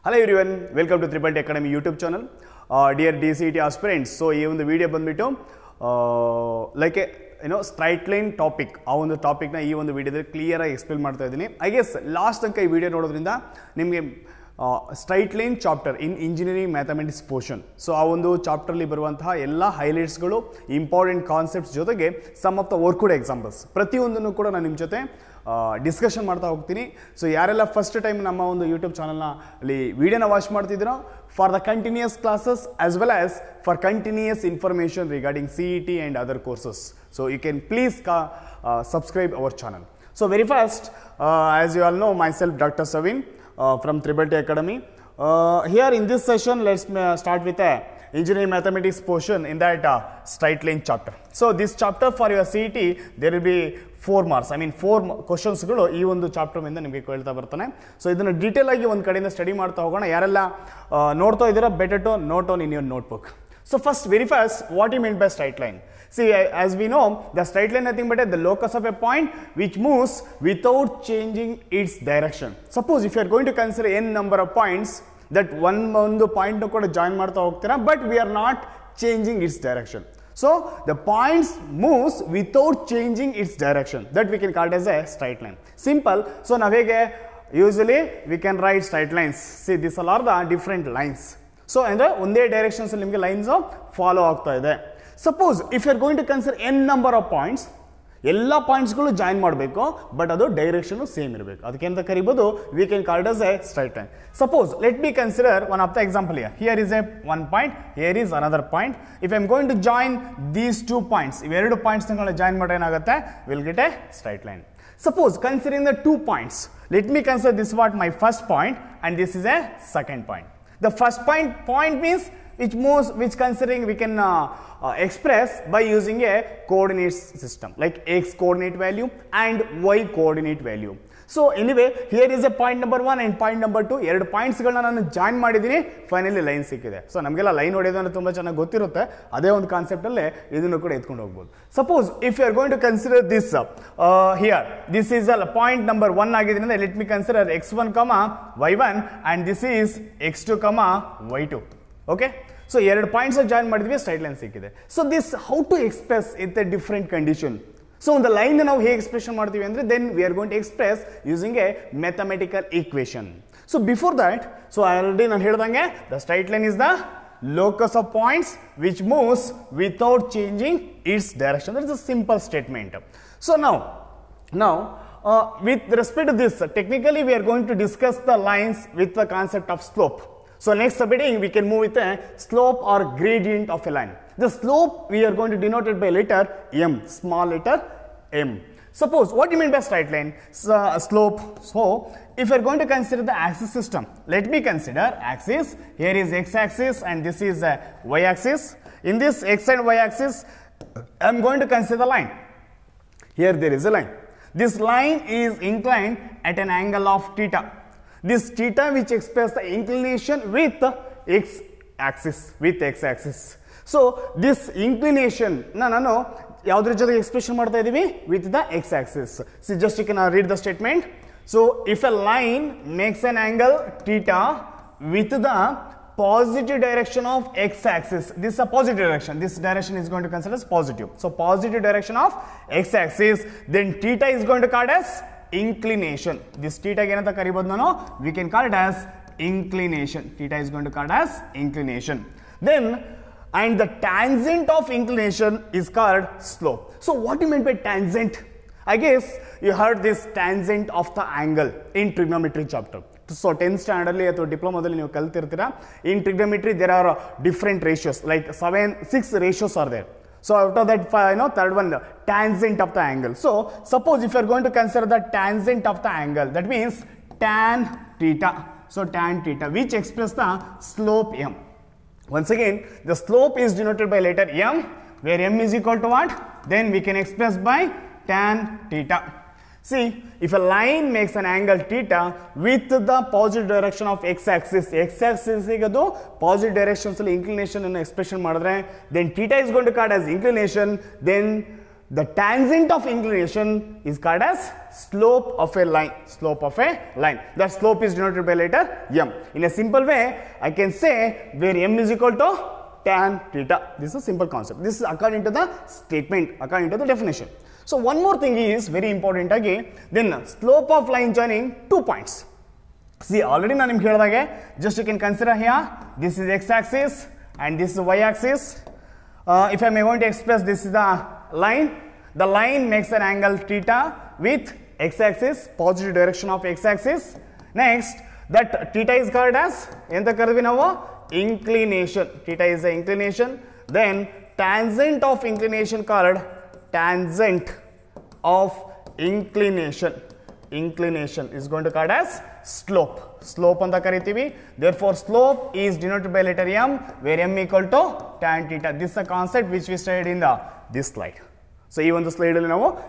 Hello everyone, welcome to T.T.T Academy YouTube channel. Dear DCET aspirants, so this video ಬಂದ್ಬಿಟ್ಟು like a straight line topic. ಆ ಒಂದು topic ನ ಈ ಒಂದು ವಿಡಿಯೋದಲ್ಲಿ ಕ್ಲಿಯರ್ ಆಗಿ ಎಕ್ಸ್ಪ್ಲೇನ್ ಮಾಡ್ತಾ ಇದ್ದೀನಿ. ಐ ಗೆಸ್ ಲಾಸ್ಟ್ ತನಕ ಈ ವಿಡಿಯೋ ನೋಡೋದ್ರಿಂದ ನಿಮಗೆ straight line chapter in engineering mathematics portion, so ಆ ಒಂದು ಚಾಪ್ಟರ್ಲಿ ಬರುವಂತಹ ಎಲ್ಲ ಹೈಲೈಟ್ಸ್ಗಳು, ಇಂಪಾರ್ಟೆಂಟ್ ಕಾನ್ಸೆಪ್ಟ್ಸ್ ಜೊತೆಗೆ some of the worked examples ಪ್ರತಿಯೊಂದನ್ನು ಕೂಡ ನಾನು ನಿಮ್ಮ ಜೊತೆ ಡಿಸ್ಕಷನ್ ಮಾಡ್ತಾ ಹೋಗ್ತೀನಿ. ಸೊ ಯಾರೆಲ್ಲ ಫಸ್ಟ್ ಟೈಮ್ ನಮ್ಮ ಒಂದು ಯೂಟ್ಯೂಬ್ ಚಾನಲ್ನ ಅಲ್ಲಿ ವಿಡಿಯೋನ ವಾಚ್ ಮಾಡ್ತಿದ್ದೀರೋ, for the continuous classes as well as for continuous information regarding CET and other courses, so you can please subscribe our channel. So very first, as you all know, myself Dr. Savin from T.T.T Academy. Here in this session, let's start with a engineering mathematics portion in that straight line chapter. So this chapter for your CET, there will be 4 marks. I mean 4 questions ಗಳು ಈ ಒಂದು chapter ಇಂದ ನಿಮಗೆ ಕೇಳ್ತಾ ಬರ್ತಾನೆ. So ಇದನ್ನ detail ಆಗಿ ಒಂದು ಕಡೆಯಿಂದ ಸ್ಟಡಿ ಮಾಡ್ತಾ ಹೋಗೋಣ. ಯಾರೆಲ್ಲ ನೋಡ್ತಾ ಇದ್ದೀರಾ, better to note on in your notebook. So very first, what you mean by straight line? See, as we know, the straight line nothing but the locus of a point which moves without changing its direction. Suppose if you are going to consider n number of points, that one point kuda join ಮಾಡ್ತಾ ಹೋಗ್ತೀರಾ, but we are not changing its direction. So the points moves without changing its direction. That we can call it as a straight line. Simple. So now usually we can write straight lines. See, these all are the different lines. So and ಒಂದೇ directions ಅಲ್ಲಿ ನಿಮಗೆ lines follow ಆಗ್ತಾ ಇದೆ. Suppose if you are going to consider n number of points, ಎಲ್ಲ ಪಾಯಿಂಟ್ಸ್ಗಳು join ಮಾಡಬೇಕು, but ಅದು direction same ಇರಬೇಕು. ಅದಕ್ಕೆ ಅಂತ ಕರಿಬಹುದು, we can call it as a straight line. Suppose let me consider one of the example here is a one point, here is another point. If I am going to join these 2 points, ಇವೆರಡು points join ಮಾಡಿದ್ರೆ ಏನಾಗುತ್ತೆ, will get A straight line. Suppose considering the 2 points, let me consider this what my first point and this is a second point. The first point means which considering we can express by using a coordinate system like x coordinate value and y coordinate value. So anyway, here is a point number 1 and point number 2. ಎರಡು points ಗಳನ್ನ ನಾನು join ಮಾಡಿದ್ದೀನಿ, finally line ಸಿಕ್ಕಿದೆ. So ನಮಗೆಲ್ಲ line ಹೊಡೆಯೋದು ಅಂದ್ರೆ ತುಂಬಾ ಚೆನ್ನಾಗಿ ಗೊತ್ತಿರುತ್ತೆ. ಅದೇ ಒಂದು ಕಾನ್ಸೆಪ್ಟ್ ಅಲ್ಲೇ ಇದನ್ನು ಕೂಡ ಎತ್ಕೊಂಡು ಹೋಗ್ಬೋದು. Suppose if you are going to consider this here, this is a point number 1 ಆಗಿದ್ರಿಂದ let me consider x1, y1 and this is x2, y2. Okay, so ಎರಡು ಪಾಯಿಂಟ್ಸ್ ಜಾಯಿನ್ ಮಾಡಿದ್ವಿ, ಸ್ಟ್ರೈಟ್ ಲೈನ್ ಸಿಕ್ಕಿದೆ. So this how to express it a different condition. So ಒಂದು line ನಾವು ಹೇಗೆ expression ಮಾಡ್ತೀವಿ ಅಂದ್ರೆ, then we are going to express using a mathematical equation. So before that, so already ನಾನು ಹೇಳ್ದಂಗೆ the straight line is the locus of points which moves without changing its direction. That is a simple statement. So now with respect to this, technically we are going to discuss the lines with the concept of slope. So next subheading we can move with a slope or gradient of a line. The slope we are going to denote it by letter m, small letter m. Suppose what do you mean by straight line? Slope. So if you are going to consider the axis system, let me consider axis. Here is x axis and this is y axis. In this x and y axis, I am going to consider the line. Here there is a line. This line is inclined at an angle of theta. This theta which expresses the inclination with x axis. So this inclination ನಾನು ಯಾವುದ್ರ ಜೊತೆ expression ಮಾಡ್ತಾ ಇದೀವಿ, with the x axis. So just you can read the statement. So if a line makes an angle theta with the positive direction of x axis, this is a positive direction, this direction is going to consider as positive. So positive direction of x axis, then theta is going to call as inclination. This theta ಏನಂತ ಕರಿಬಹುದು ನಾನು, we can call it as inclination. Theta is going to call as inclination. Then and the tangent of inclination is called slope. So what do you mean by tangent? I guess you heard this tangent of the angle in trigonometry chapter. So 10th standard ಅಲ್ಲಿ ಅಥವಾ ಡಿಪ್ಲೊಮಾದಲ್ಲಿ ನೀವು ಕಲ್ತಿರ್ತೀರಾ. In trigonometry there are different ratios, like 6 ratios are there. So out of that, third one, the tangent of the angle. So suppose if you are going to consider the tangent of the angle, that means tan theta. So tan theta which expresses the slope m. Once again, the slope is denoted by letter m, where m is equal to what? Then we can express by tan theta. See, if a line makes an angle theta with the positive direction of x axis igadu positive directions ಅಲ್ಲಿ inclination ಅನ್ನು expression ಮಾಡಿದ್ರೆ, then theta is going to call as inclination, then the tangent of inclination is called as slope of a line. Slope of a line. The slope is denoted by letter m. In a simple way, I can say where m is equal to tan theta. This is a simple concept. This is according to the statement, according to the definition. So one more thing is very important again. Then slope of line joining 2 points. See, already I am here. Just you can consider here. This is x-axis and this is y-axis. If I am going to express, this is the line. The line makes an angle theta with x-axis, positive direction of x-axis. Next, that theta is called as inclination. Theta is the inclination. Then tangent of inclination called tangent of inclination. Inclination is going to called as slope. Slope anta karitivi. Therefore, slope is denoted by letter m, where m equal to tan theta. This is a concept which we studied in this slide. So, even the slide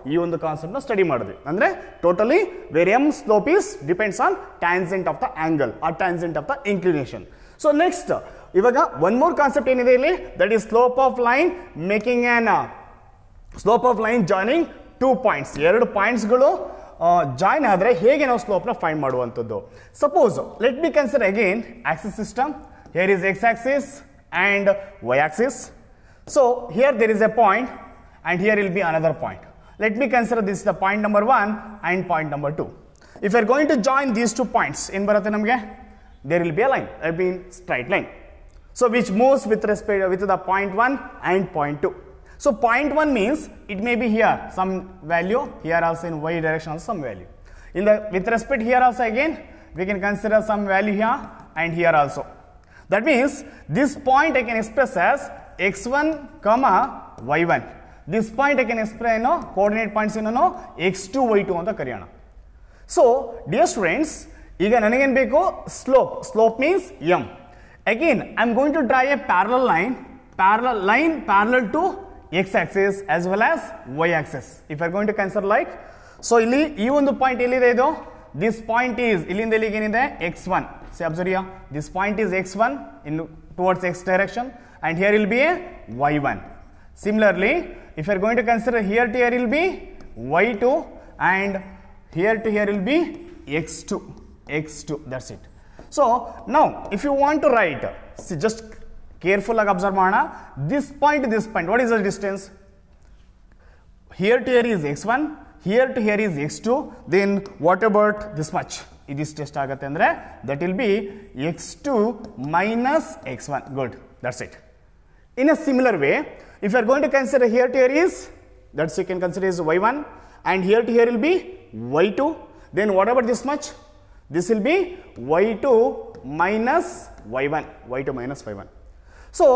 even the concept na study madidvi. Andre totally where m slope is depends on tangent of the angle or tangent of the inclination. So, next ivaga one more concept enide illi, that is slope of line making an slope of line joining 2 points. ಎರಡು points ಗಳು join ಆದರೆ ಹೇಗೆ ನಾವು slope ನ find ಮಾಡುವಂತದ್ದು. Suppose let me consider again Axis system. Here is X Axis and y axis. So here there is a point and here will be another point. Let me consider this is the point number 1 and point number 2. If you are going to join these 2 points in baratte namage, there will be a line, I mean straight line. So which moves with respect with the point 1 and point 2. So point 1 means it may be here some value, here also in y direction also some value. In the with respect here also again we can consider some value here and here also. That means this point I can express as x1 comma y1. This point I can express coordinate points in x2 y2 anta kariyana. So dear students, ಈಗ ನನಗೇನು ಬೇಕು slope. Slope means m. Again I am going to draw a parallel line parallel to x axis as well as y axis. If you are going to consider like, so ಇಲ್ಲಿ ಈ ಒಂದು point ಎಲ್ಲಿದೆ ಇದು, this point is ಇಲ್ಲಿಂದ ಇಲ್ಲಿಗೆ ಏನಿದೆ x1. See, observe here, this point is x1 in towards x direction and here will be a y1. Similarly, if you are going to consider here to here will be y2 and here to here will be x2, that's it. So now if you want to write, see, just careful like observe mana, this point to this point, what is the distance? Here to here is x1, here to here is x2, then what about this much? This test agate andre that will be x2 minus x1. Good, that's it. In a similar way, if you are going to consider here to here is, that's you can consider is y1 and here to here will be y2, then what about this much? This will be y2 minus y1, y2 minus y1. So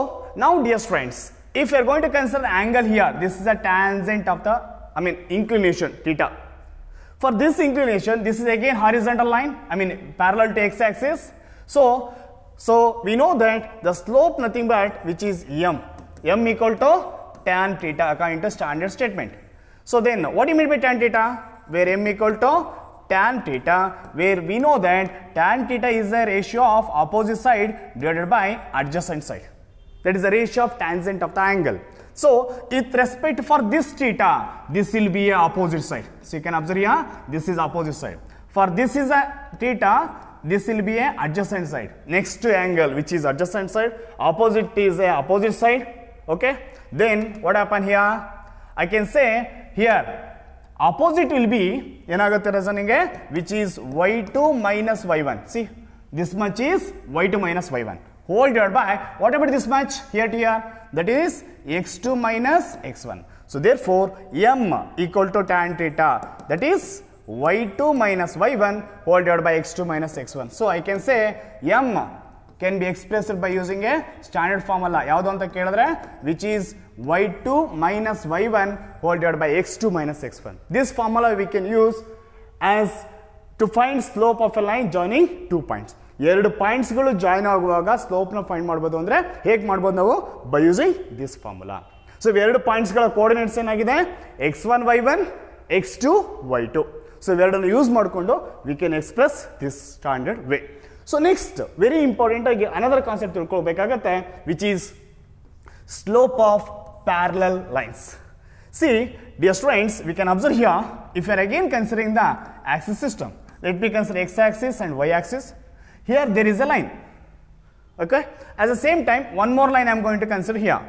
now dear friends, if you are going to consider the angle here, this is a tangent of the inclination theta. For this inclination, this is again horizontal line, parallel to x axis. So we know that the slope nothing but which is m equal to tan theta according to standard statement. So then what do you mean by tan theta? Where m equal to tan theta, where we know that tan theta is the ratio of opposite side divided by adjacent side. That is the ratio of tangent of the angle. So with respect for this theta, this will be a opposite side. So you can observe here, this is opposite side. For this is a theta, this will be a adjacent side. Next to angle which is adjacent side, opposite is a opposite side. Okay. Then what happen here? I can say here opposite will be which is y2 minus y1. See, this much is y2 minus y1. Whole divided by what about this much here to here, that is x2 minus x1. So therefore m equal to tan theta, that is y2 minus y1 whole divided by x2 minus x1. So I can say m can be expressed by using a standard formula yavadu anta kelidre, which is y2 minus y1 whole divided by x2 minus x1. This formula we can use as to find slope of a line joining 2 points. ಎರಡು points ಗಳು join ಆಗುವಾಗ slope ನ find ಮಾಡಬಹುದು ಅಂದ್ರೆ ಹೇಗೆ ಮಾಡಬಹುದು ನಾವು, by using this formula. So ಇವೆರಡು ಪಾಯಿಂಟ್ಸ್ ಗಳ ಕೋಆರ್ಡಿನೇಟ್ಸ್ ಏನಾಗಿದೆ, x1 y1 x2 y2. So ಇವೆರಡನ್ನು ಯೂಸ್ ಮಾಡಿಕೊಂಡು we can express this standard way. So next very important ಆಗಿ ಅನದರ್ ಕಾನ್ಸೆಪ್ಟ್ ತಿಳ್ಕೊಳ್ಬೇಕಾಗತ್ತೆ, which is slope of parallel lines. See, dear students, we can observe here, if you are again considering the axis system, let me consider x-axis and y-axis. Here there is a line. Okay. At the same time, one more line I am going to consider here.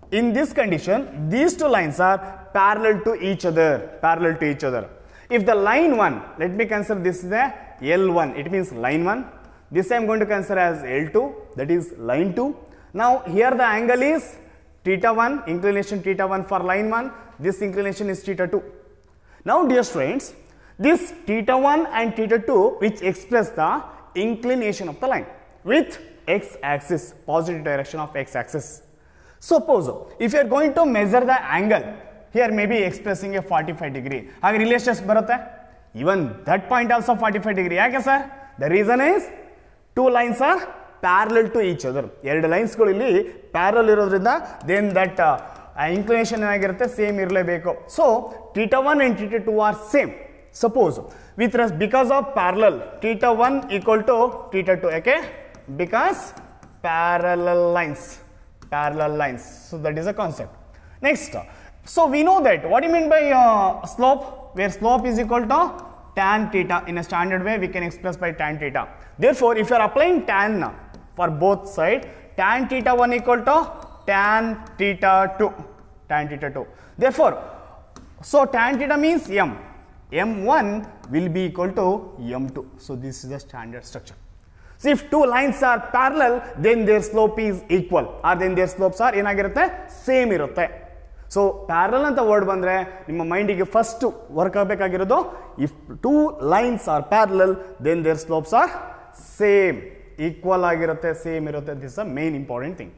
In this condition, these two lines are parallel to each other. Parallel to each other. If the line 1, let me consider this is the L1, it means line 1. This I am going to consider as L2, that is line 2. Now here the angle is theta 1, inclination theta 1 for line 1. This inclination is theta 2. Now dear students, this theta 1 and theta 2 which express the inclination of the line with x-axis, positive direction of x-axis. Suppose if you are going to measure the angle, here may be expressing a 45 degree. How relations barutte? Even that point also 45 degree. Yake sir? The reason is two lines are parallel to each other. Eradu lines ಗಳು ಇಲ್ಲಿ parallel ಇರೋದ್ರಿಂದ then that inclination ಏನಾಗಿರುತ್ತೆ same ಇರಲೇಬೇಕು. So theta 1 and theta 2 are same. Suppose with because of parallel, theta 1 equal to theta 2. Okay? Because parallel lines. So that is a concept. Next, so we know that what do you mean by slope, where slope is equal to tan theta. In a standard way we can express by tan theta. Therefore if you are applying tan for both sides, tan theta 1 equal to tan theta 2. Therefore, so tan theta means m1 will be equal to m2. So this is the standard structure. So if two lines are parallel, then their slope is equal, or then their slopes are ಏನಾಗಿರುತ್ತೆ same ಇರುತ್ತೆ. So parallel ಅಂತ word ಬಂದ್ರೆ ನಿಮ್ಮ ಮೈಂಡಿಗೆ first work ಆಗಬೇಕಾಗಿರೋದು if two lines are parallel then their slopes are same, equal ಆಗಿರುತ್ತೆ, same ಇರುತ್ತೆ. This is a main important thing.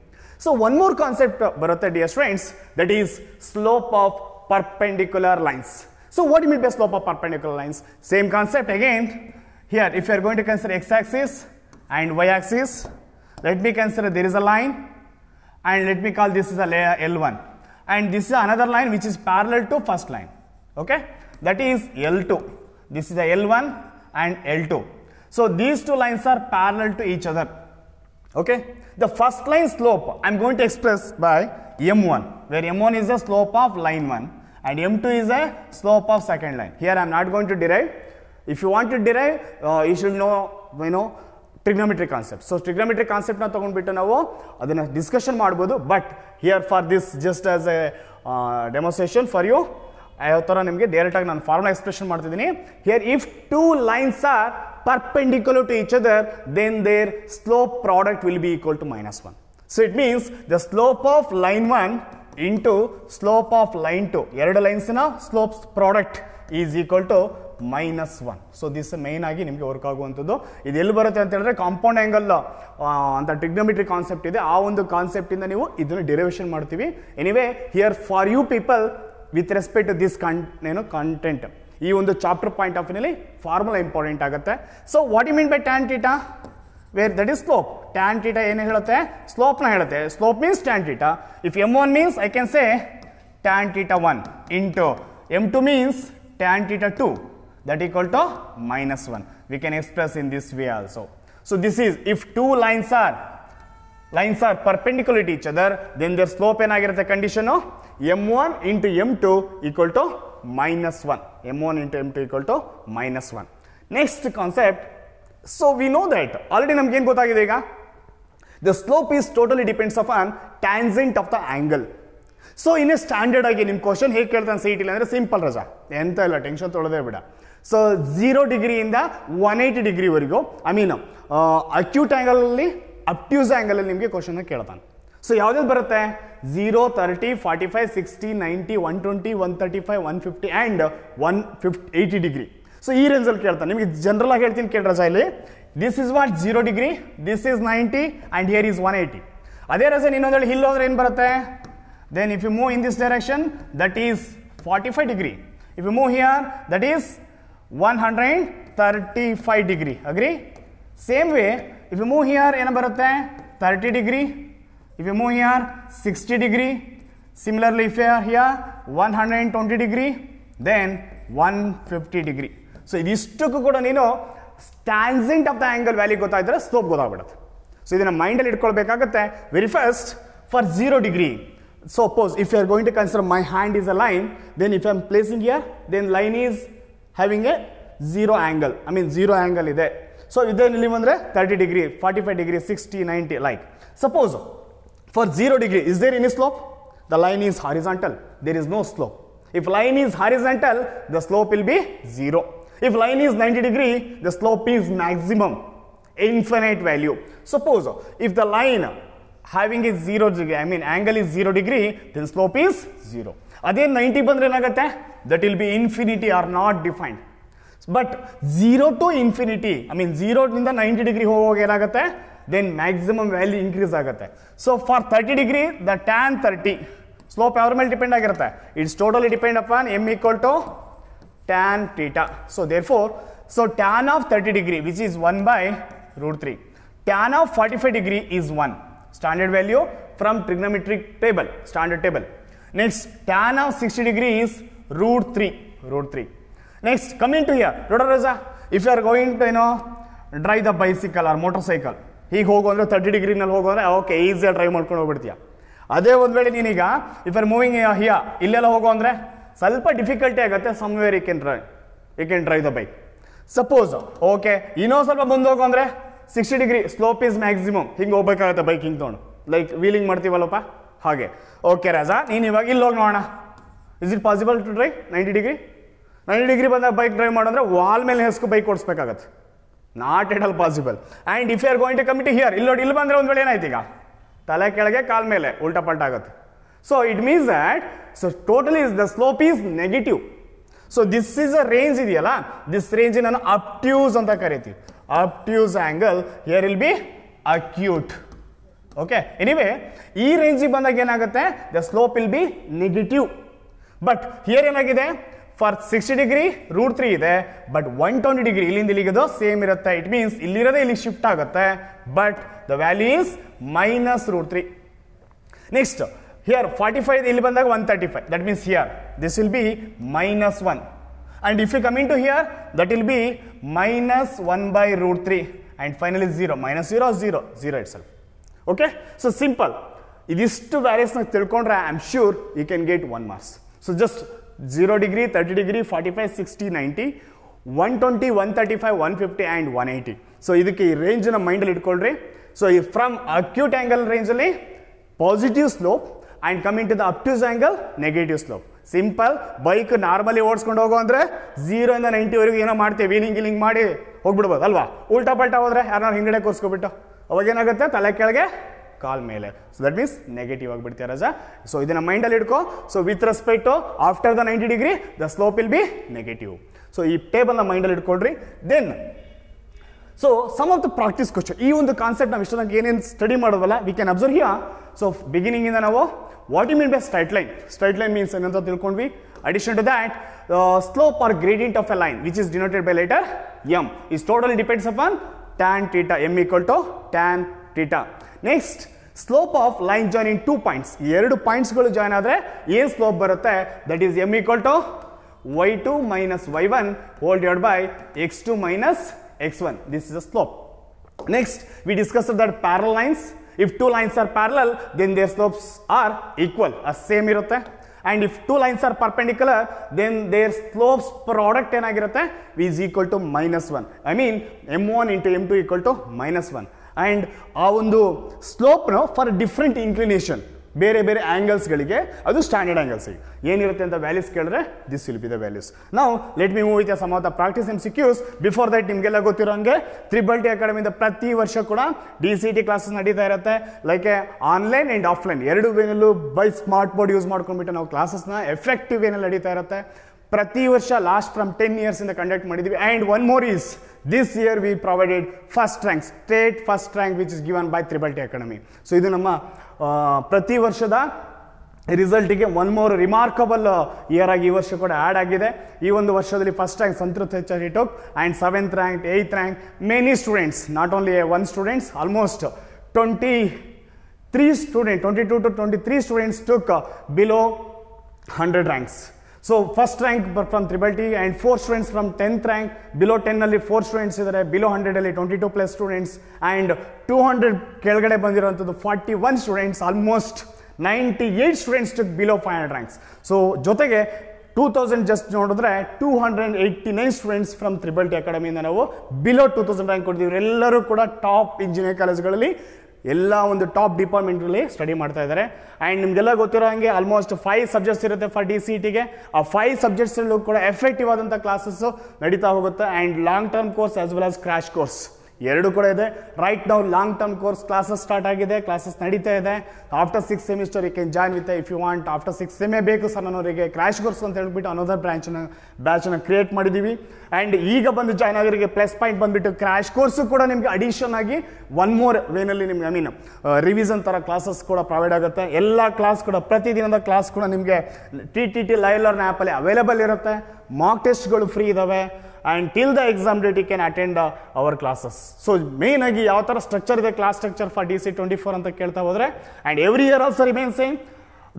So one more concept ಬರುತ್ತೆ dear students, that is slope of perpendicular lines. So what do you mean by slope of perpendicular lines? Same concept again. Here if you are going to consider x-axis and y-axis, let me consider there is a line and let me call this is a layer L1, and this is another line which is parallel to first line. Okay, that is L2. This is a L1 and L2. So these two lines are parallel to each other. Okay, the first line slope I am going to express by m1, where m1 is the slope of line 1 and m2 is a slope of second line. Here I am not going to derive. If you want to derive, you should know trigonometry concept. So trigonometry concept na ತಗೊಂಡ್ಬಿಟ್ಟು ನಾವು ಅದನ್ನ discussion ಮಾಡಬಹುದು. But here for this just as a demonstration for you, ಯಾವ ತರ ನಿಮಗೆ direct ಆಗಿ ನಾನು formula expression ಮಾಡ್ತಿದ್ದೀನಿ. Here if two lines are perpendicular to each other, then their slope product will be equal to -1. So it means the slope of line 1 into slope of line 2, ಎರಡು lines ನ slopes product is equal to -1. So this main ಆಗಿ ನಿಮಗೆ work ಆಗುವಂಥದ್ದು. ಇದು ಎಲ್ಲಿ ಬರುತ್ತೆ ಅಂತ ಹೇಳಿದ್ರೆ ಕಾಂಪೌಂಡ್ ಆಂಗಲ್ ಅಂತ ಟ್ರಿಗ್ನೋಮೆಟ್ರಿ ಕಾನ್ಸೆಪ್ಟ್ ಇದೆ, ಆ ಒಂದು ಕಾನ್ಸೆಪ್ಟ್ ಇಂದ ನೀವು ಇದನ್ನು ಡೆರಿವೇಶನ್ ಮಾಡ್ತೀವಿ. Anyway here for you people with respect to this content, ಈ ಒಂದು ಚಾಪ್ಟರ್ ಪಾಯಿಂಟ್ ಆಫ್ ವ್ಯೂನಲ್ಲಿ ಫಾರ್ಮುಲಾ ಇಂಪಾರ್ಟೆಂಟ್ ಆಗುತ್ತೆ. So what you mean by tan theta, where that is slope. Tan theta ಏನು ಹೇಳುತ್ತೆ? ಸ್ಲೋಪ್ನ ಹೇಳುತ್ತೆ. Slope means tan theta. If m1 means I can say tan theta 1 into m2 means tan theta 2, that equal to -1. We can express in this way also. So this is if two lines are perpendicular to each other, then their slope ಏನಾಗಿರುತ್ತೆ condition m1 into m2 equal to -1. m1 into m2 equal to -1. Next concept, so we know that already ನಮ್ಗೆ ಏನು ಗೊತ್ತಾಗಿದೆ ಈಗ, the slope is totally depends upon tangent of the angle. So ಇನ್ನು standard ಆಗಿ ನಿಮ್ಮ question ಹೇಗೆ ಕೇಳ್ತಾನೆ CET ಅಂದ್ರೆ ಸಿಂಪಲ್ ರಜಾ, ಎಂತ ಇಲ್ಲ, ಟೆನ್ಷನ್ ತೊಳೋದೇ ಬೇಡ. ಸೊ 0 ಡಿಗ್ರಿಯಿಂದ 180 ಡಿಗ್ರಿವರೆಗೂ, ಐ ಮೀನ್ ಅಕ್ಯೂಟ್ ಆ್ಯಂಗಲಲ್ಲಿ ಅಬ್ಟ್ಯೂಸ್ ಆ್ಯಂಗಲಲ್ಲಿ ನಿಮಗೆ ಕ್ವಶನ್ ಕೇಳ್ತಾನೆ. ಸೊ ಯಾವ್ದು ಬರುತ್ತೆ? 0, 30, 45, 60, 90, 120, 135, 150 ಆ್ಯಂಡ್ 180 ಡಿಗ್ರಿ. ಸೊ ಈ ರೇಂಜಲ್ಲಿ ಕೇಳ್ತಾನೆ. ನಿಮಗೆ ಜನರಲ್ ಆಗಿ ಹೇಳ್ತೀನಿ ಕೇಳಿ ರಜಾ, ಇಲ್ಲಿ this is what 0 degree, this is 90 and here is 180. ಅದೇ ರಜಾ ಇನ್ನೊಂದೇಳಿ ಹಿಲ್ ಹೋದ್ರೆ ಏನು ಬರುತ್ತೆ? Then if you move in this direction, that is 45 degree. If you move here, that is 135 degree. Agree? Same way, if you move here, ಏನು ಬರುತ್ತೆ? 30 degree. If you move here, 60 degree. Similarly, if you are here, 120 degree, then 150 degree. So ಇದಿಷ್ಟಕ್ಕೂ ಕೂಡ ನೀನು tangent of the angle value ಗೊತ್ತಾಯಿದ್ರೆ slope ಗೊತ್ತಾಗ್ಬಿಡುತ್ತೆ. So ಇದನ್ನ ಮೈಂಡಲ್ಲಿ ಇಟ್ಕೊಳ್ಬೇಕಾಗುತ್ತೆ. Very first for 0 degree, suppose if you are going to consider my hand is a line, then if I am placing here, then line is having a 0 angle, I mean 0 angle ide. So then ಇಲ್ಲಿ ಬಂದ್ರೆ 30 degree, 45 degree, 60, 90 like. Suppose for 0 degree, is there any slope? The line is horizontal, there is no slope. If line is horizontal, the slope will be 0. If line is 90 degree, the slope is maximum, infinite value. Suppose if the line having a 0 degree, I mean angle is 0 degree, then slope is 0. Adhe 90 bandre enagatte? That will be infinity or not defined. But 0 to infinity, I mean 0 ನಿಂದ 90 degree ಹೋಗುವಾಗ ಏನಾಗುತ್ತೆ? Then maximum value increase ಆಗುತ್ತೆ. So for 30 degree, the tan 30, slope ಯಾವ್ದ್ರ ಮೇಲೆ depend ಆಗಿರುತ್ತೆ? It's totally depend upon m equal to tan theta. So therefore, so tan of 30 degree, which is 1 by root 3. Tan of 45 degree is 1. Standard value from trigonometric table, standard table. Next, tan of 60 degree is root 3. Next, coming to here, if you are going to drive the bicycle or motorcycle, ಹೀಗೆ ಹೋಗು ಅಂದರೆ 30 ಡಿಗ್ರಿನಲ್ಲಿ ಹೋಗೋದ್ರೆ okay ಈಸಿಯಾಗಿ drive ಮಾಡ್ಕೊಂಡು ಹೋಗ್ಬಿಡ್ತೀಯ. ಅದೇ ಒಂದು ವೇಳೆ ನೀನೀಗ if are moving here ಇಲ್ಲೆಲ್ಲ ಹೋಗೋ ಅಂದರೆ ಸ್ವಲ್ಪ ಡಿಫಿಕಲ್ಟಿ ಆಗುತ್ತೆ. Somewhere you can drive the bike. Suppose okay ಇನ್ನೊಂದು ಸ್ವಲ್ಪ ಮುಂದೆ ಹೋಗೋ ಅಂದರೆ 60 ಡಿಗ್ರಿ ಸ್ಲೋಪ್ ಈಸ್ ಮ್ಯಾಕ್ಸಿಮಮ್, ಹಿಂಗೆ ಹೋಗ್ಬೇಕಾಗತ್ತೆ ಬೈಕ್ ಹಿಂಗೆ ತೊಗೊಂಡು, ಲೈಕ್ ವೀಲಿಂಗ್ ಮಾಡ್ತೀವಲ್ಲಪ್ಪ ಹಾಗೆ. ಓಕೆ ರಾಜಾ, ನೀನು ಇವಾಗ ಇಲ್ಲಿ ಹೋಗಿ ನೋಡೋಣ, is it possible to drive 90 degree? 90 degree ಬಂದಾಗ ಬೈಕ್ ಡ್ರೈವ್ ಮಾಡೋದ್ರೆ ವಾಲ್ ಮೇಲೆ ಹೆಸ್ಕು ಬೈಕ್ ಓಡಿಸ್ಬೇಕಾಗತ್ತೆ. Not at all possible. And if you are going to come to here, ಇಲ್ಲಿ ನೋಡಿ, ಇಲ್ಲಿ ಬಂದರೆ ಒಂದು ವೇಳೆ ಏನಾಯ್ತು, ಈಗ ತಲೆ ಕೆಳಗೆ ಕಾಲ್ ಮೇಲೆ ಉಲ್ಟಾ ಪಲ್ಟ ಆಗುತ್ತೆ. So it means that so totally the slope is negative. So this is a range ಇದೆಯಲ್ಲ, ದಿಸ್ ರೇಂಜ್ ನಾನು ಅಬ್ಟ್ಯೂಸ್ ಅಂತ ಕರಿತೀವಿ. Obtuse angle here will be acute. Okay, anyway ಈ ರೇಂಜಿಗೆ ಬಂದಾಗ ಏನಾಗುತ್ತೆ, the slope will be negative. But here ಏನಾಗಿದೆ, for 60 degree root 3 ಇದೆ, ಬಟ್ 120 ಡಿಗ್ರಿ ಇಲ್ಲಿಂದ ಇಲ್ಲಿಗೆ ಸೇಮ್ ಇರುತ್ತೆ. ಇಟ್ ಮೀನ್ಸ್ ಇಲ್ಲಿರೋದೇ ಇಲ್ಲಿ ಶಿಫ್ಟ್ ಆಗುತ್ತೆ, but the value is minus root 3. Next here 45 ಇಲ್ಲಿ ಬಂದಾಗ 135, that means here this will be minus 1. And if you coming to here, that will be minus 1 by root 3 and finally 0, minus 0 itself. Okay, so simple. ಇದಿಷ್ಟು ವ್ಯಾಲ್ಯೂಸ್ನ ತಿಳ್ಕೊಂಡ್ರೆ I am sure you can get 1 marks. So just 0 degree, 30 degree, 45, 60, 90, 120, 135, 150 and 180. So ಇದಕ್ಕೆ ಈ ರೇಂಜನ್ನ ಮೈಂಡಲ್ಲಿ ಇಟ್ಕೊಳ್ರಿ. So ಈ from acute angle ರೇಂಜಲ್ಲಿ positive slope and coming to the obtuse angle negative slope. Simple. Bike normally ಓಡಿಸ್ಕೊಂಡು ಹೋಗೋ ಅಂದರೆ 0 ಇಂದ 90ವರೆಗೂ ಏನೋ ಮಾಡ್ತೀವಿ, ವೀಲಿಂಗ್ ಮಾಡಿ ಹೋಗ್ಬಿಡ್ಬೋದು ಅಲ್ವಾ. ಉಲ್ಟಾ ಪಲ್ಟಾ ಹೋದರೆ ಯಾರನ್ನ ಹಿಂಗಡೆ ಕೂರಿಸ್ಕೊಬಿಟ್ಟು ಅವಾಗೇನಾಗುತ್ತೆ, ತಲೆ ಕೆಳಗೆ ಕಾಲ್ ಮೇಲೆ. ಸೊ ದಟ್ ಮೀನ್ಸ್ ನೆಗೆಟಿವ್ ಆಗಿಬಿಡ್ತೀಯ ರಜಾ. ಸೊ ಇದನ್ನ ಮೈಂಡಲ್ಲಿ ಇಟ್ಕೋ. So with respect to after the 90 degree the slope will be negative. So ಈ ಟೇಬಲ್ನ ಮೈಂಡಲ್ಲಿ ಇಟ್ಕೊಳ್ರಿ. Then so some of the practice question, ಈ ಒಂದು ಕಾನ್ಸೆಪ್ಟ್ ನಾವು ಇಷ್ಟೊಂದು ಏನೇನು ಸ್ಟಡಿ ಮಾಡೋದಲ್ಲ, we can observe here. So ಬಿಗಿನಿಂಗಿಂದ ನಾವು what you mean by straight line. Straight line means ಏನಂತ ತಿಳ್ಕೊಂಡ್ವಿ. Addition to that, slope R gradient of a line which is denoted by letter m is totally depends upon tan theta, m equal to tan theta. Next, slope of line join in 2 points. 2 ಪಾಯಿಂಟ್ಸ್ಗಳು join ಆದರೆ ಏನು ಸ್ಲೋಪ್ ಬರುತ್ತೆ, that is m equal to y2 minus y1 whole divided by x2 minus x1. This is a slope. Next, we discussed that parallel lines, if 2 lines are parallel, then their slopes are equal, same irutte. And if 2 lines are perpendicular, then their slopes product ಏನಾಗಿರುತ್ತೆ, is equal to -1. I mean m1 into m2 equal to -1. And ಆ ಒಂದು ಸ್ಲೋಪ್ನ for different inclination, ಬೇರೆ ಬೇರೆ ಆ್ಯಂಗಲ್ಸ್ಗಳಿಗೆ ಅದು standard ಆ್ಯಂಗಲ್ಸಿಗೆ ಏನಿರುತ್ತೆ ಅಂತ values ಕೇಳಿದ್ರೆ this will be the values. ನಾವು let me move with some of the practice MCQs. Before that ನಿಮಗೆಲ್ಲ ಗೊತ್ತಿರೋ ಹಂಗೆ T.T.T ಅಕಾಡೆಮಿಯಿಂದ ಪ್ರತಿ ವರ್ಷ ಕೂಡ DCET ಕ್ಲಾಸಸ್ ನಡೀತಾ ಇರುತ್ತೆ. ಲೈಕ್ ಆನ್ಲೈನ್ ಆ್ಯಂಡ್ ಆಫ್ಲೈನ್ ಎರಡು ವೇನಲ್ಲೂ ಬೈ ಸ್ಮಾರ್ಟ್ ಬೋರ್ಡ್ ಯೂಸ್ ಮಾಡ್ಕೊಂಡ್ಬಿಟ್ಟು ನಾವು ಕ್ಲಾಸಸ್ನ ಎಫೆಕ್ಟಿವ್ ವೇನಲ್ಲಿ ನಡೀತಾ ಇರುತ್ತೆ. ಪ್ರತಿ ವರ್ಷ ಲಾಸ್ಟ್ ಫ್ರಮ್ 10 years ಇಂದ ಕಂಡಕ್ಟ್ ಮಾಡಿದ್ವಿ. And one more is this year V provided first rank, state first rank which is given by T.T.T academy. So ಇದು ನಮ್ಮ ಪ್ರತಿ ವರ್ಷದ ರಿಸಲ್ಟಿಗೆ ಒನ್ ಮೋರ್ ರಿಮಾರ್ಕಬಲ್ ಇಯರ್ ಆಗಿ ಈ ವರ್ಷ ಕೂಡ ಆ್ಯಡ್ ಆಗಿದೆ. ಈ ಒಂದು ವರ್ಷದಲ್ಲಿ ಫಸ್ಟ್ ರ್ಯಾಂಕ್ ಸಂತೃಪ್ತ ಹೆಚ್ಚಾಗಿ ಟೋಕ್ and 7th rank, 8th rank. Many students, not only 1 students, almost 22 to 23 students took below 100 ranks. So first rank from T.T.T and 4 students from 10th rank, below 10 ಅಲ್ಲಿ 4 students ಇದ್ದಾರೆ, below 100 ಅಲ್ಲಿ 22 plus students and 200 ಕೆಳಗಡೆ ಬಂದಿರುವಂಥದ್ದು 41 students, almost 98 students took below 500 ranks. So ಜೊತೆಗೆ 2000 just ನೋಡಿದ್ರೆ 289 students from T.T.T ಅಕಾಡೆಮಿಯಿಂದ ನಾವು below 2000 rank ಕೊಡ್ತೀವಿ. ಎಲ್ಲರೂ ಕೂಡ ಟಾಪ್ ಇಂಜಿನಿಯರಿಂಗ್ ಕಾಲೇಜ್ಗಳಲ್ಲಿ ಎಲ್ಲ ಒಂದು ಟಾಪ್ ಡಿಪಾರ್ಟ್ಮೆಂಟಲ್ಲಿ ಸ್ಟಡಿ ಮಾಡ್ತಾ ಇದ್ದಾರೆ. ಆ್ಯಂಡ್ ನಿಮಗೆಲ್ಲ ಗೊತ್ತಿರೋ ಹಾಗೆ ಆಲ್ಮೋಸ್ಟ್ 5 ಸಬ್ಜೆಕ್ಟ್ಸ್ ಇರುತ್ತೆ ಫಾರ್ DCETಗೆ. ಆ 5 ಸಬ್ಜೆಕ್ಟ್ಸಲ್ಲೂ ಕೂಡ ಎಫೆಕ್ಟಿವ್ ಆದಂಥ ಕ್ಲಾಸಸ್ಸು ನಡೀತಾ ಹೋಗುತ್ತೆ. And long term course as well as crash course ಎರಡು ಕೂಡ ಇದೆ. ರೈಟ್ ನಾವು long term course classes start ಆಗಿದೆ, ಕ್ಲಾಸಸ್ ನಡೀತಾ ಇದೆ. After 6 semester you can join with if you want. After 6 sem ಬೇಕು ಸರ್ ನನ್ನವರಿಗೆ ಕ್ರ್ಯಾಶ್ ಕೋರ್ಸ್ ಅಂತ ಹೇಳ್ಬಿಟ್ಟು ಅನದರ್ ಬ್ಯಾಚನ್ನು ಕ್ರಿಯೇಟ್ ಮಾಡಿದ್ದೀವಿ. ಆ್ಯಂಡ್ ಈಗ ಬಂದು ಜಾಯ್ನ್ ಆಗೋರಿಗೆ ಪ್ಲಸ್ ಪಾಯಿಂಟ್ ಬಂದುಬಿಟ್ಟು ಕ್ರ್ಯಾಶ್ ಕೋರ್ಸು ಕೂಡ ನಿಮಗೆ ಅಡಿಷನ್ ಆಗಿ ಒನ್ ಮೋರ್ ವೇನಲ್ಲಿ ನಿಮ್ಗೆ ರಿವಿಷನ್ ಥರ ಕ್ಲಾಸಸ್ ಕೂಡ ಪ್ರೊವೈಡ್ ಆಗುತ್ತೆ. ಎಲ್ಲ ಕ್ಲಾಸ್ ಕೂಡ ಪ್ರತಿದಿನದ ಕ್ಲಾಸ್ ಕೂಡ ನಿಮಗೆ TTT Live Learn ಆ್ಯಪಲ್ಲಿ ಅವೈಲೇಬಲ್ ಇರುತ್ತೆ. ಮಾರ್ಕ್ ಟೆಸ್ಟ್ಗಳು ಫ್ರೀ ಇದ್ದಾವೆ. And till the exam date you can attend our classes. So main ಆಗಿ ಯಾವ ಥರ ಸ್ಟ್ರಕ್ಚರ್ ಇದೆ ಕ್ಲಾಸ್ ಸ್ಟ್ರಕ್ಚರ್ ಫಾರ್ DC24 ಅಂತ ಕೇಳ್ತಾ ಹೋದರೆ, and every year also remain same.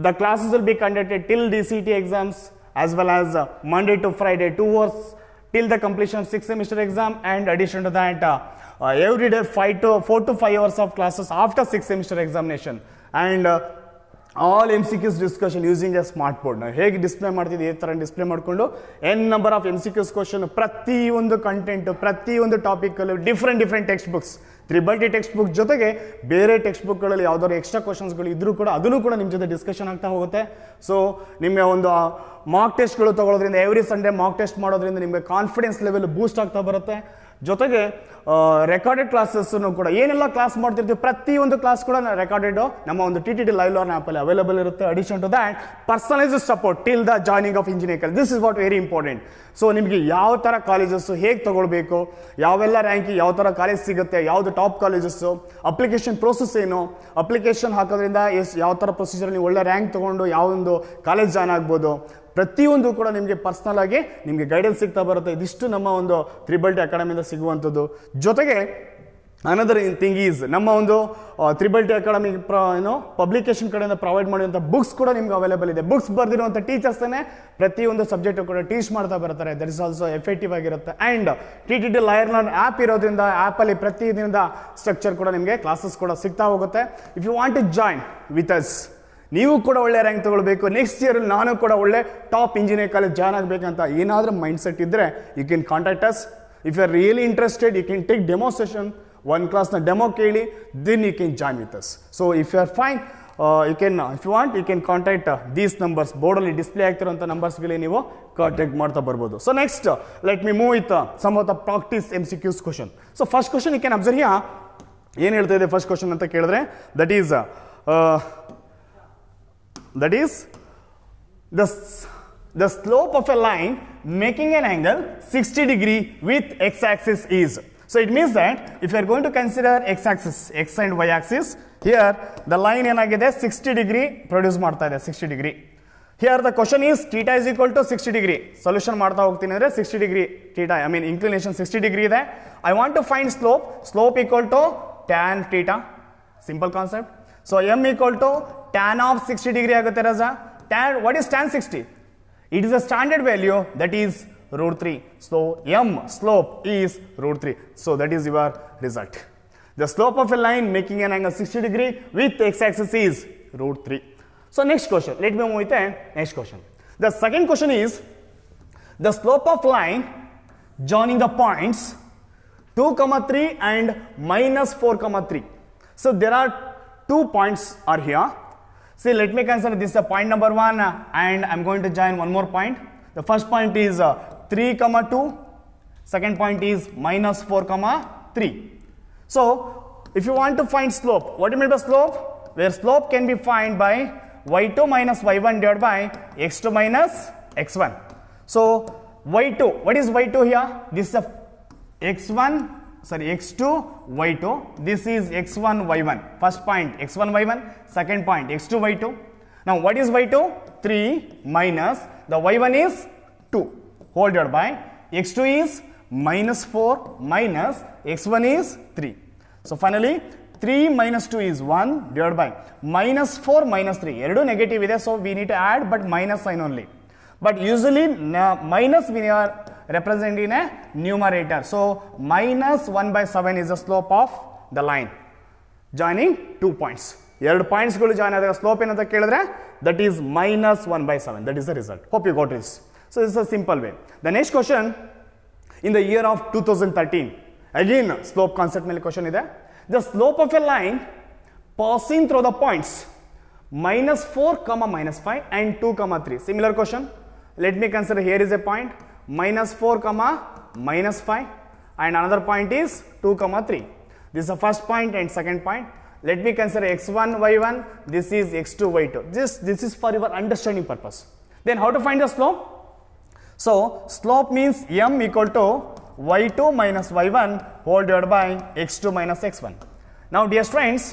The classes will be conducted till DCET exams as well as Monday to Friday 2 hours till the completion of 6th semester exam, and addition to that every day 4 to 5 hours of classes after 6th semester examination. And all MCQs discussion using a smart board. ನಾವು ಹೇಗೆ display ಮಾಡ್ತಿದ್ವಿ ಈ ಥರ display ಮಾಡಿಕೊಂಡು n number of MCQs question, ಪ್ರತಿಯೊಂದು content ಪ್ರತಿಯೊಂದು ಟಾಪಿಕಲ್ಲೂ different text books, T.T.T text book ಜೊತೆಗೆ ಬೇರೆ ಟೆಕ್ಸ್ಟ್ ಬುಕ್ಗಳಲ್ಲಿ ಯಾವ್ದಾದ್ರು ಎಕ್ಸ್ಟ್ರಾ ಕ್ವಶನ್ಸ್ಗಳು ಇದ್ರೂ ಕೂಡ ಅದನ್ನು ಕೂಡ ನಿಮ್ಮ ಜೊತೆ ಡಿಸ್ಕಷನ್ ಆಗ್ತಾ ಹೋಗುತ್ತೆ. ಸೊ ನಿಮಗೆ ಒಂದು ಮಾರ್ಕ್ ಟೆಸ್ಟ್ಗಳು ತಗೊಳ್ಳೋದ್ರಿಂದ, ಎವ್ರಿ ಸಂಡೇ ಮಾರ್ಕ್ ಟೆಸ್ಟ್ ಮಾಡೋದ್ರಿಂದ ನಿಮಗೆ ಕಾನ್ಫಿಡೆನ್ಸ್ ಲೆವೆಲ್ ಬೂಸ್ಟ್ ಆಗ್ತಾ ಬರುತ್ತೆ. ಜೊತೆಗೆ ರೆಕಾರ್ಡೆಡ್ ಕ್ಲಾಸಸ್ಸನ್ನು ಕೂಡ ಏನೆಲ್ಲ ಕ್ಲಾಸ್ ಮಾಡ್ತಿರ್ತೀವಿ ಪ್ರತಿಯೊಂದು ಕ್ಲಾಸ್ ಕೂಡ ರೆಕಾರ್ಡೆಡ್ ನಮ್ಮ ಒಂದು TTT Live Learn ಆ್ಯಪಲ್ಲಿ ಅವೈಲೇಬಲ್ ಇರುತ್ತೆ. Addition to that personalised support till the joining of engineering. This is what very important. So ನಿಮಗೆ ಯಾವ ಥರ ಕಾಲೇಜಸ್ಸು ಹೇಗೆ ತೊಗೊಳ್ಬೇಕು, ಯಾವೆಲ್ಲ ರ್ಯಾಂಕಿಂಗ್, ಯಾವ ಥರ ಕಾಲೇಜ್ ಸಿಗುತ್ತೆ, ಯಾವುದು ಟಾಪ್ ಕಾಲೇಜಸ್ಸು, ಅಪ್ಲಿಕೇಶನ್ ಪ್ರೋಸೆಸ್ ಏನು, ಅಪ್ಲಿಕೇಶನ್ ಹಾಕೋದ್ರಿಂದ ಯಾವ ಥರ ಪ್ರೊಸೀಜರ್ ನೀವು ಒಳ್ಳೆ ರ್ಯಾಂಕ್ ತೊಗೊಂಡು ಯಾವೊಂದು ಕಾಲೇಜ್ ಜಾಯ್ನ್ ಆಗ್ಬೋದು, ಪ್ರತಿಯೊಂದು ಕೂಡ ನಿಮಗೆ ಪರ್ಸ್ನಲ್ ಆಗಿ ನಿಮಗೆ ಗೈಡೆನ್ಸ್ ಸಿಗ್ತಾ ಬರುತ್ತೆ. ಇದಿಷ್ಟು ನಮ್ಮ ಒಂದು T.T.T ಅಕಾಡೆಮಿಯಿಂದ ಸಿಗುವಂಥದ್ದು. ಜೊತೆಗೆ ಅನದರ್ ಥಿಂಗ್ ಈಸ್ ನಮ್ಮ ಒಂದು T.T.T ಅಕಾಡೆಮಿ ಪಬ್ಲಿಕೇಶನ್ ಕಡೆಯಿಂದ ಪ್ರೊವೈಡ್ ಮಾಡುವಂಥ ಬುಕ್ಸ್ ಕೂಡ ನಿಮ್ಗೆ ಅವೈಲೇಬಲ್ ಇದೆ. ಬುಕ್ಸ್ ಬರೆದಿರುವಂಥ ಟೀಚರ್ಸ್ನೇ ಪ್ರತಿಯೊಂದು ಸಬ್ಜೆಕ್ಟು ಕೂಡ ಟೀಚ್ ಮಾಡ್ತಾ ಬರ್ತಾರೆ. ದಟ್ ಇಸ್ ಆಲ್ಸೋ ಎಫೆಕ್ಟಿವ್ ಆಗಿರುತ್ತೆ. And TTT Live Learn app ಇರೋದ್ರಿಂದ ಆ್ಯಪಲ್ಲಿ ಪ್ರತಿದಿನದ ಸ್ಟ್ರಕ್ಚರ್ ಕೂಡ ನಿಮಗೆ ಕ್ಲಾಸಸ್ ಕೂಡ ಸಿಗ್ತಾ ಹೋಗುತ್ತೆ. If you want to join with us, ನೀವು ಕೂಡ ಒಳ್ಳೆ ರ್ಯಾಂಕ್ ತೊಗೊಳ್ಬೇಕು, ನೆಕ್ಸ್ಟ್ ಇಯರ್ ನಾನು ಕೂಡ ಒಳ್ಳೆ ಟಾಪ್ ಇಂಜಿನಿಯರಿಂಗ್ ಕಾಲೇಜ್ ಜಾಯ್ನ್ ಆಗಬೇಕಂತ ಏನಾದರೂ ಮೈಂಡ್ ಸೆಟ್ ಇದ್ದರೆ you can contact us. If you are really interested you can take demonstration, ಒಂದು ಕ್ಲಾಸ್ನ ಡೆಮೋ ಕೇಳಿ, then you can join with us. So if you are fine if you want you can contact these numbers. ಬೋರ್ಡಲ್ಲಿ display ಆಗ್ತಿರೋಂಥ ನಂಬರ್ಸ್ಗೆ ನೀವು contact ಮಾಡ್ತಾ ಬರ್ಬೋದು. So next let me move with some of the practice MCQs question. So first question you can observe here. ಏನು ಹೇಳ್ತಾ ಇದೆ first question ಅಂತ ಕೇಳಿದ್ರೆ, that is the slope of a line making an angle 60 degree with x-axis is. So it means that if you are going to consider x-axis, x and y-axis, here the line ಏನಗಿದೆ 60 degree produce ಮಾಡ್ತಾ ಇದೆ, 60 degree. Here the question is theta is equal to 60 degree. Solution ಮಾಡ್ತಾ ಹೋಗ್ತೀನಿ ಅಂದರೆ 60 degree theta, I mean inclination 60 degree ಇದೆ. I want to find slope equal to tan theta. Simple concept. So m equal to tan of 60 degree ಆಗುತ್ತೆ ರಜಾ. What is tan 60? It is a standard value, that is √3. So m slope is √3. So that is your result. The slope of a line making an angle 60 degree with x-axis is √3. So next question, let me move with the next question. The second question is the slope of line joining the points 2,3 and -4,3. So there are 2 points are here. See, let me consider this is a point number 1 and I'm going to join one more point. The first point is 3,2. Second point is -4,3. So, if you want to find slope, what do you mean by slope? Where slope can be found by y2 minus y1 divided by x2 minus x1. So, y2, what is y2 here? This is a x2 y2, this is x1 y1. First point x1 y1, second point x2 y2. Now what is y2? 3 minus the y1 is 2 whole divided by x2 is -4 minus x1 is 3. So finally 3 minus 2 is 1 divided by -4 minus 3. Eradu negative ide, so we need to add but minus sign only. But usually minus we are represent in a numerator. So -1/7 is the slope of the line joining 2 points. 2 ಪಾಯಿಂಟ್ಸ್ಗಳು join ಆದಾಗ slope ಏನಂತ ಕೇಳಿದ್ರೆ that is -1/7. That is the result. Hope you got this. So this is a simple way. The next question in the year of 2013 again slope concept ಮೇಲೆ question ಇದೆ. The slope of a line passing through the points -4, -5 and 2, 3. Similar question. Let me consider here is a point -4, -5 and another point is 2, 3. This is the first point and second point. Let me consider x1, y1. This is x2, y2. This is for your understanding purpose. Then how to find the slope? So slope means m equal to y2 minus y1 whole divided by x2 minus x1. Now dear students,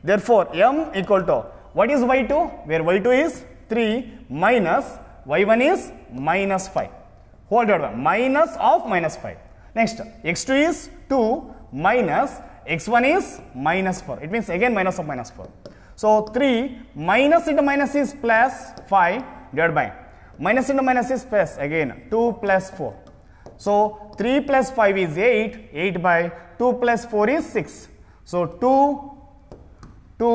therefore m equal to what is y2? Where y2 is 3 minus y1 is -5 whole divided by minus of -5. Next x2 is 2 minus x1 is -4. It means again minus of -4. So 3 minus into minus is plus 5 divided by minus into minus is plus again 2 plus 4. So 3 plus 5 is 8. 8 by 2 plus 4 is 6. So 2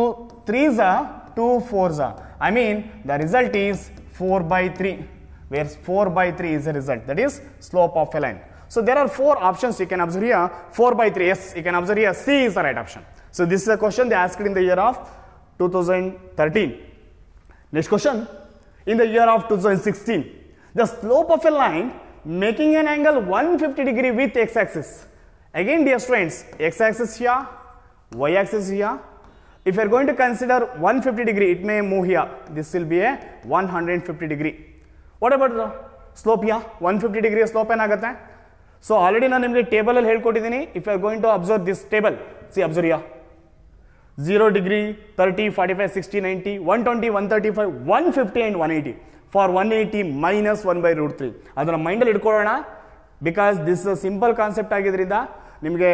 3s are 2 4s are. I mean the result is 4/3. Where 4/3 is the result. That is slope of a line. So there are 4 options you can observe here. 4/3. Yes, you can observe here. C is the right option. So this is a question they asked in the year of 2013. Next question. In the year of 2016, the slope of a line making an angle 150 degree with x-axis. Again dear students, x-axis here, y-axis here. If you are going to consider 150 degree, it may move here. This will be a 150 degree. What about the slope here? 150 degree slope ಏನಾಗುತ್ತೆ? So already ನಾನು ನಿಮಗೆ table ಅಲ್ಲಿ ಹೇಳ್ಕೊಟ್ಟಿದ್ದೀನಿ. If you are going to observe this table, see observe here. 0 degree, 30, 45, 60, 90, 120, 135, 150 and 180. For 180 minus 1/√3. ಅದನ್ನ mind ಅಲ್ಲಿ ಇಟ್ಕೊಳ್ಳೋಣ. Because this is a simple concept ಆಗಿದ್ರಿಂದ ನಿಮಗೆ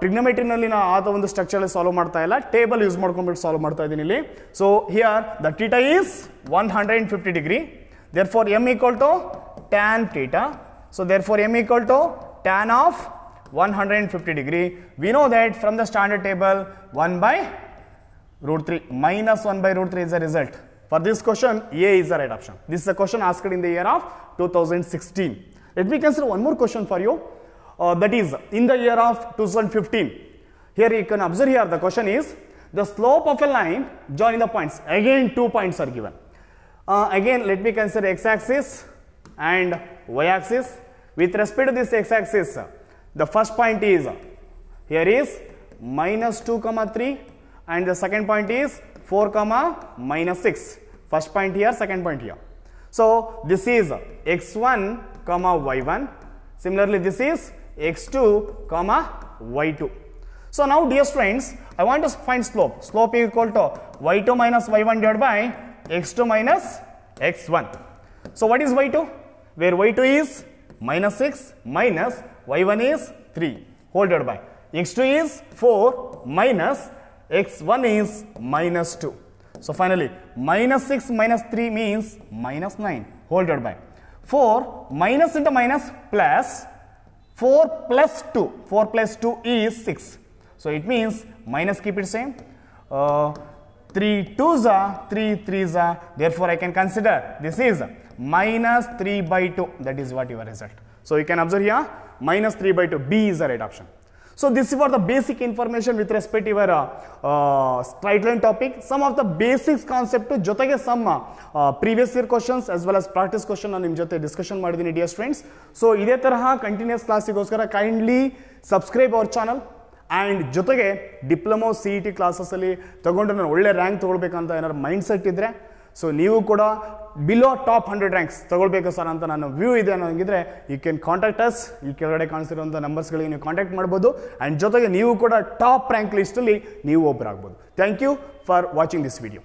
ಟ್ರಿಗ್ನೋಮೆಟ್ರಿನಲ್ಲಿ ನಾವು ಆದ ಒಂದು ಸ್ಟ್ರಕ್ಚರ್ ಸಾಲ್ವ್ ಮಾಡ್ತಾ ಇಲ್ಲ, ಟೇಬಲ್ ಯೂಸ್ ಮಾಡ್ಕೊಂಡ್ಬಿಟ್ಟು ಸಾಲ್ವ್ ಮಾಡ್ತಾ ಇದ್ದೀನಿ ಇಲ್ಲಿ. So here the theta is 150 degree. therefore m equal to tan theta. So therefore m equal to tan of 150 degree. We know that from the standard table 1/√3 minus 1/√3 is the result. For this question A is the right option. This is a question asked in the year of 2016. Let me consider one more question for you. That is in the year of 2015. Here you can observe here the question is the slope of a line joining the points. Again 2 points are given. Again let me consider x-axis and y-axis. With respect to this x-axis, the first point is here is -2, 3 and the second point is 4, -6. First point here, second point here. So this is x1, y1. Similarly this is x2, y2. So now dear students, I want to find slope. Slope is equal to y2 minus y1 divided by x2 minus x1. So what is y2? Where y2 is -6 minus y1 is 3 whole divided by x2 is 4 minus x1 is -2. So finally -6 minus 3 means -9 whole divided by 4 minus into minus plus 4 plus 2. 4 plus 2 is 6. So it means minus, keep it same. 3 2s are 3 3s are. Therefore I can consider this is -3/2. That is what your result. So you can observe here -3/2. B is the right option. So this is for the basic information with respect to your straight line topic. Some of the basics concept ಜೊತೆಗೆ some previous year questions as well as practice question ನಾನು ನಿಮ್ಮ ಜೊತೆ discussion ಮಾಡಿದ್ದೀನಿ dear students. So ಇದೇ ತರಹ continues ಕ್ಲಾಸಿಗೋಸ್ಕರ kindly subscribe our channel. And ಜೊತೆಗೆ diploma CET ಕ್ಲಾಸಸ್ಸಲ್ಲಿ ತೊಗೊಂಡು ನಾನು ಒಳ್ಳೆ ರ್ಯಾಂಕ್ ತೊಗೊಳ್ಬೇಕಂತ ಏನಾದ್ರು ಮೈಂಡ್ ಸೆಟ್ ಇದ್ದರೆ, ಸೊ ನೀವು ಕೂಡ ಬಿಲೋ ಟಾಪ್ 100 ರ್ಯಾಂಕ್ಸ್ ತೊಗೊಳ್ಬೇಕು ಸರ್ ಅಂತ ನಾನು ವ್ಯೂ ಇದೆ ಅನ್ನೋಂಗಿದ್ರೆ ಯು ಕ್ಯಾನ್ ಕಾಂಟ್ಯಾಕ್ಟ್ ಅಸ್. ಈ ಕೆಳಗಡೆ ಕಾಣಿಸಿರುವಂಥ ನಂಬರ್ಸ್ಗಳಿಗೆ ನೀವು ಕಾಂಟ್ಯಾಕ್ಟ್ ಮಾಡ್ಬೋದು. ಆ್ಯಂಡ್ ಜೊತೆಗೆ ನೀವು ಕೂಡ ಟಾಪ್ ರ್ಯಾಂಕ್ ಲಿಸ್ಟಲ್ಲಿ ನೀವು ಒಬ್ಬರಾಗ್ಬೋದು. Thank you for watching this video.